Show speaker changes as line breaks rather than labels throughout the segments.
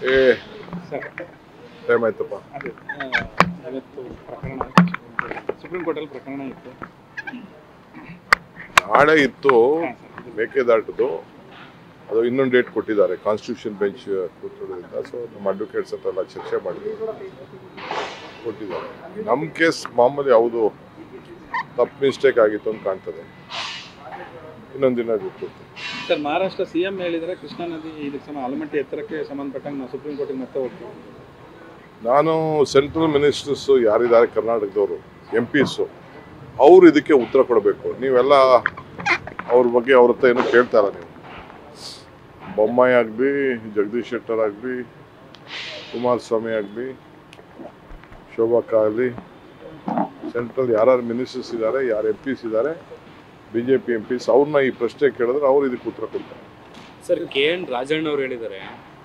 ಏ
sir
time ಆಯ್ತಪ್ಪ.
ಅದೇ ಇವತ್ತು ಪ್ರಕರಣ ಸುಪ್ರೀಂ ಕೋರ್ಟಲ್ಲಿ ಪ್ರಕರಣ ಇತ್ತು.
ನಾಳೆ ಇತ್ತು
ಹಾಂ ಸರ್.
ಮೇಕೆದಾಟದು. ಅದು ಇನ್ನೊಂದು ಡೇಟ್ ಕೊಟ್ಟಿದ್ದಾರೆ ಕಾನ್ಸ್ಟಿಟ್ಯೂಷನ್ ಬೆಂಚ್ ಕೂತ್ಕೊಳ್ಳೋದ್ರಿಂದ. ಸೊ ನಮ್ಮ ಅಡ್ವೊಕೇಟ್ಸ್ ಹತ್ರ ಎಲ್ಲ ಚರ್ಚೆ ಮಾಡಿ ಕೊಟ್ಟಿದ್ದಾರೆ. ನಮ್ಮ ಕೇಸ್ ಮಾಮೂಲಿ ಯಾವುದು ತಪ್ಪು ಮಿಸ್ಟೇಕ್ ಆಗಿತ್ತು ಅಂತ ಕಾಣ್ತದೆ. ಇನ್ನೊಂದು ದಿನ ಗೊತ್ತಿತ್ತು.
ಸರ್ ಮಹಾರಾಷ್ಟ್ರ CM ಹೇಳಿದರೆ ಕೃಷ್ಣಾ ನದಿ ಇದಕ್ಕೆ ಆಲಮಟ್ಟಿ ಎತ್ತರಕ್ಕೆ ಸಂಬಂಧಪಟ್ಟಂಗೆ ನಾವು ಸುಪ್ರೀಂ ಕೋರ್ಟಿಗೆ ಮತ್ತೆ ಹೋಗ್ತೀವಿ.
ನಾನು ಸೆಂಟ್ರಲ್ ಮಿನಿಸ್ಟರ್ಸು ಯಾರಿದ್ದಾರೆ ಕರ್ನಾಟಕದವರು MPಸು ಅವರು ಇದಕ್ಕೆ ಉತ್ತರ ಕೊಡಬೇಕು. ನೀವೆಲ್ಲ ಅವ್ರ ಬಗ್ಗೆ ಅವ್ರ ಹತ್ರ ಏನೂ ಕೇಳ್ತಾ ಇಲ್ಲ. ನೀವು ಬೊಮ್ಮಾಯಿ ಆಗಲಿ, ಜಗದೀಶ್ ಶೆಟ್ಟರ್ ಆಗಲಿ, ಕುಮಾರಸ್ವಾಮಿ ಆಗಲಿ, ಶೋಭಕ್ಕ ಆಗಲಿ, ಸೆಂಟ್ರಲ್ ಯಾರ್ಯಾರು ಮಿನಿಸ್ಟರ್ಸ್ ಇದ್ದಾರೆ, ಯಾರು MPs ಇದ್ದಾರೆ, BJP MPs, ಅವ್ರನ್ನ ಈ ಪ್ರಶ್ನೆ ಕೇಳಿದ್ರೆ ಅವ್ರು ಇದಕ್ಕೆ ಉತ್ತರ ಕೊಡ್ತಾರೆ.
ಸರ್ KN ರಾಜಣ್ಣ ಅವರು ಹೇಳಿದ್ದಾರೆ,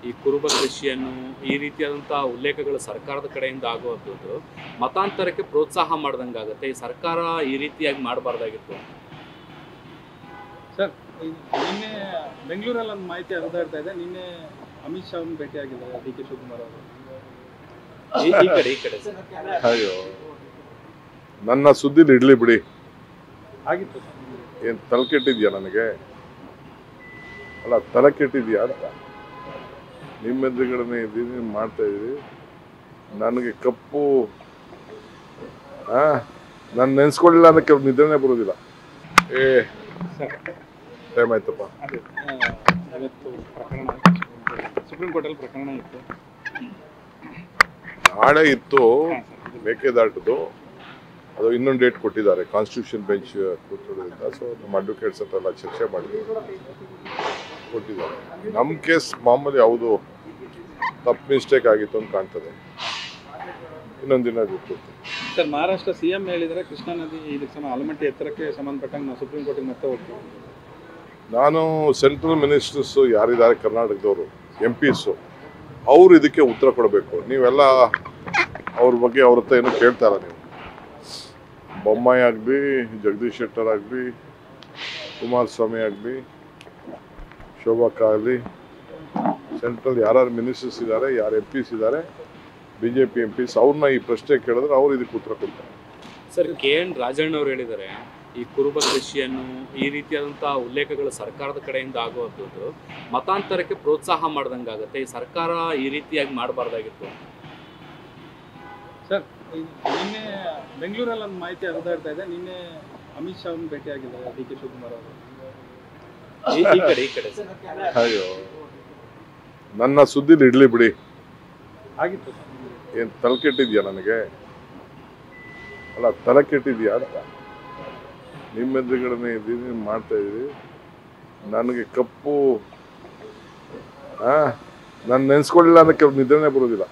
ಈ ಕುರುಬ ಕೃಷಿಯನ್ನು ಈ ರೀತಿಯಾದಂಥ ಉಲ್ಲೇಖಗಳು ಸರ್ಕಾರದ ಕಡೆಯಿಂದ ಆಗುವಂಥದ್ದು ಮತಾಂತರಕ್ಕೆ ಪ್ರೋತ್ಸಾಹ ಮಾಡ್ದಂಗಾಗುತ್ತೆ. ಈ ಸರ್ಕಾರ ಈ ರೀತಿಯಾಗಿ ಮಾಡಬಾರ್ದಾಗಿತ್ತು.
ಸರ್ ನಿನ್ನೆ ಬೆಂಗಳೂರಲ್ಲಿ ಒಂದು ಮಾಹಿತಿ ಹರಿದಾಡ್ತಾ ಇದೆ. ನಿನ್ನೆ ಅಮಿತ್ ಶಾ ಅವ್ರನ್ನ ಭೇಟಿಯಾಗಿದ್ದಾರೆ DK ಶಿವಕುಮಾರ್ ಅವರು.
ಈ ಕಡೆ ಸರ್.
ಅಯ್ಯೋ, ನನ್ನ ಸುದ್ದಿಲಿ ಇಡ್ಲಿ ಬಿಡಿ.
ಆಗಿತ್ತು ಸರ್.
ಏನು ತಲೆ ಕೆಟ್ಟಿದ್ಯಾ ನನಗೆ? ಅಲ್ಲ, ತಲೆ ಕೆಟ್ಟಿದ್ಯಾ ಅಂತ. ನಿಮ್ಮ ಎದುರುಗಡೆ ಇದ್ದೀನಿ, ಮಾಡ್ತಾ ಇದ್ದೀವಿ. ನನಗೆ ಕಪ್ಪು ನಾನು ನೆನೆಸ್ಕೊಳ್ಳಿಲ್ಲ ಅನ್ನೋಕ್ಕೆ ನಿದ್ರೆನೇ ಬರೋದಿಲ್ಲ. ಏ
ಸರ್
ಟೈಮ್ ಆಯ್ತಪ್ಪ.
ಅದೇ ಇವತ್ತು ಪ್ರಕರಣ ಸುಪ್ರೀಂ ಕೋರ್ಟಲ್ಲಿ ಪ್ರಕರಣ ಇತ್ತು.
ನಾಳೆ ಇತ್ತು
ಹಾಂ ಸರ್.
ಮೇಕೆದಾಟದು. ಅದು ಇನ್ನೊಂದು ಡೇಟ್ ಕೊಟ್ಟಿದ್ದಾರೆ ಕಾನ್ಸ್ಟಿಟ್ಯೂಷನ್ ಬೆಂಚ್ ಕೂತ್ಕೊಳ್ಳೋದ್ರಿಂದ. ಸೊ ನಮ್ಮ ಅಡ್ವೊಕೇಟ್ಸ್ ಹತ್ರ ಎಲ್ಲ ಚರ್ಚೆ ಮಾಡಿ ಕೊಟ್ಟಿದ್ದಾರೆ. ನಮ್ಮ ಕೇಸ್ ಮಾಮೂಲಿ ಯಾವುದು ತಪ್ಪು ಮಿಸ್ಟೇಕ್ ಆಗಿತ್ತು ಅಂತ ಕಾಣ್ತದೆ. ಇನ್ನೊಂದು ದಿನ ಗೊತ್ತಿತ್ತು.
ಸರ್ ಮಹಾರಾಷ್ಟ್ರ CM ಹೇಳಿದರೆ ಕೃಷ್ಣಾ ನದಿ ಇದಕ್ಕೆ ಆಲಮಟ್ಟಿ ಎತ್ತರಕ್ಕೆ ಸಂಬಂಧಪಟ್ಟಂಗೆ ನಾವು ಸುಪ್ರೀಂ ಕೋರ್ಟಿಗೆ ಮತ್ತೆ ಹೋಗ್ತೀವಿ.
ನಾನು ಸೆಂಟ್ರಲ್ ಮಿನಿಸ್ಟರ್ಸು ಯಾರಿದ್ದಾರೆ ಕರ್ನಾಟಕದವರು MPಸು ಅವರು ಇದಕ್ಕೆ ಉತ್ತರ ಕೊಡಬೇಕು. ನೀವೆಲ್ಲ ಅವ್ರ ಬಗ್ಗೆ ಅವ್ರ ಹತ್ರ ಏನೂ ಕೇಳ್ತಾ ಇಲ್ಲ. ನೀವು ಬೊಮ್ಮಾಯಿ ಆಗಲಿ, ಜಗದೀಶ್ ಶೆಟ್ಟರ್ ಆಗಲಿ, ಕುಮಾರಸ್ವಾಮಿ ಆಗಲಿ, ಶೋಭಕ್ಕ ಆಗಲಿ, ಸೆಂಟ್ರಲ್ ಯಾರ್ಯಾರು ಮಿನಿಸ್ಟರ್ಸ್ ಇದ್ದಾರೆ, ಯಾರು MPs ಇದ್ದಾರೆ, BJP MPs, ಅವ್ರನ್ನ ಈ ಪ್ರಶ್ನೆ ಕೇಳಿದ್ರೆ ಅವ್ರು ಇದಕ್ಕೆ ಉತ್ತರ ಕೊಡ್ತಾರೆ.
ಸರ್ KN ರಾಜಣ್ಣ ಅವರು ಹೇಳಿದ್ದಾರೆ, ಈ ಕುರುಬ ಕೃಷಿಯನ್ನು ಈ ರೀತಿಯಾದಂಥ ಉಲ್ಲೇಖಗಳು ಸರ್ಕಾರದ ಕಡೆಯಿಂದ ಆಗುವಂಥದ್ದು ಮತಾಂತರಕ್ಕೆ ಪ್ರೋತ್ಸಾಹ ಮಾಡ್ದಂಗಾಗುತ್ತೆ. ಈ ಸರ್ಕಾರ ಈ ರೀತಿಯಾಗಿ ಮಾಡಬಾರ್ದಾಗಿತ್ತು.
ಸರ್ ನಿನ್ನೆ ಬೆಂಗಳೂರಲ್ಲಿ ಒಂದು ಮಾಹಿತಿ ಹರಿದಾಡ್ತಾ ಇದೆ. ನಿನ್ನೆ ಅಮಿತ್ ಶಾ ಅವ್ರನ್ನ ಭೇಟಿಯಾಗಿದ್ದಾರೆ DK ಶಿವಕುಮಾರ್ ಅವರು.
ಈ ಕಡೆ ಸರ್.
ಅಯ್ಯೋ, ನನ್ನ ಸುದ್ದಿಲಿ ಇಡ್ಲಿ ಬಿಡಿ.
ಆಗಿತ್ತು ಸರ್.
ಏನು ತಲೆ ಕೆಟ್ಟಿದ್ಯಾ ನನಗೆ? ಅಲ್ಲ, ತಲೆ ಕೆಟ್ಟಿದ್ಯಾ ಅಂತ. ನಿಮ್ಮ ಎದುರುಗಡೆ ಇದ್ದೀನಿ, ಮಾಡ್ತಾ ಇದ್ದೀವಿ. ನನಗೆ ಕಪ್ಪು ನಾನು ನೆನೆಸ್ಕೊಳ್ಳಿಲ್ಲ ಅನ್ನೋಕ್ಕೆ ನಿದ್ರೆನೇ ಬರೋದಿಲ್ಲ.